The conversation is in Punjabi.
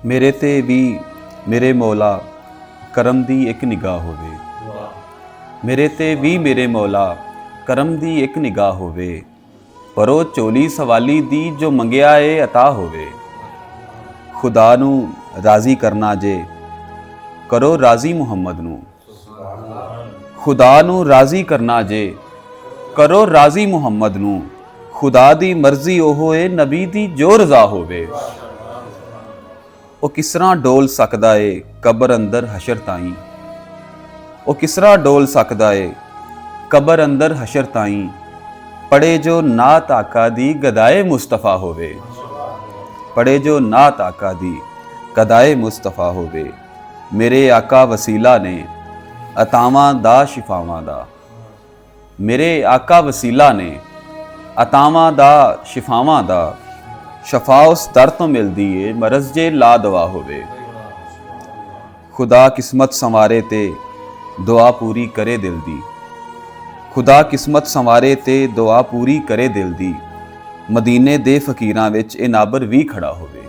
ਮੇਰੇ ਤੇ ਵੀ ਮੇਰੇ ਮੌਲਾ ਕਰਮ ਦੀ ਇੱਕ ਨਿਗਾਹ ਹੋਵੇ। ਮੇਰੇ ਤੇ ਵੀ ਮੇਰੇ ਮੌਲਾ ਕਰਮ ਦੀ ਇੱਕ ਨਿਗਾਹ ਹੋਵੇ। ਪਰੋ ਝੋਲੀ ਸਵਾਲੀ ਦੀ ਜੋ ਮੰਗਿਆ ਏ ਅਤਾ ਹੋਵੇ। ਖੁਦਾ ਨੂੰ ਰਾਜ਼ੀ ਕਰਨਾ ਜੇ ਕਰੋ ਰਾਜ਼ੀ ਮੁਹੰਮਦ ਨੂੰ। ਖੁਦਾ ਨੂੰ ਰਾਜ਼ੀ ਕਰਨਾ ਜੇ ਕਰੋ ਰਾਜ਼ੀ ਮੁਹੰਮਦ ਨੂੰ। ਖੁਦਾ ਦੀ ਮਰਜ਼ੀ ਉਹ ਏ ਨਬੀ ਦੀ ਜੋ ਰਜ਼ਾ ਹੋਵੇ। ਉਹ ਕਿਸ ਤਰ੍ਹਾਂ ਡੋਲ ਸਕਦਾ ਏ ਕਬਰ ਅੰਦਰ ਹਸ਼ਰ ਤਾਈਂ। ਉਹ ਕਿਸ ਤਰ੍ਹਾਂ ਡੋਲ ਸਕਦਾ ਏ ਕਬਰ ਅੰਦਰ ਹਸ਼ਰ ਤਾਈਂ। ਪੜੇ ਜੋ ਨਾਤ ਆਕਾ ਦੀ ਗਦਾਏ ਮੁਸਤਫਾ ਹੋਵੇ। ਪੜੇ ਜੋ ਨਾਤ ਆਕਾ ਦੀ ਗਦਾਏ ਮੁਸਤਫਾ ਹੋਵੇ। ਮੇਰੇ ਆਕਾ ਵਸੀਲਾ ਨੇ ਅਤਾਵਾਂ ਦਾ ਸ਼ਿਫਾਵਾਂ ਦਾ। ਮੇਰੇ ਆਕਾ ਵਸੀਲਾ ਨੇ ਅਤਾਵਾਂ ਦਾ ਸ਼ਿਫਾਵਾਂ ਦਾ। ਸ਼ਫਾ ਉਸ ਦਰ ਤੋਂ ਮਿਲਦੀ ਏ ਮਰਜ਼ ਜੇ ਲਾ ਦਵਾ ਹੋਵੇ। ਖੁਦਾ ਕਿਸਮਤ ਸੰਵਾਰੇ ਤੇ ਦੁਆ ਪੂਰੀ ਕਰੇ ਦਿਲ ਦੀ। ਖੁਦਾ ਕਿਸਮਤ ਸੰਵਾਰੇ ਤੇ ਦੁਆ ਪੂਰੀ ਕਰੇ ਦਿਲ ਦੀ। ਮਦੀਨੇ ਦੇ ਫਕੀਰਾਂ ਵਿੱਚ ਇਹ ਨਾਬਰ ਵੀ ਖੜਾ ਹੋਵੇ।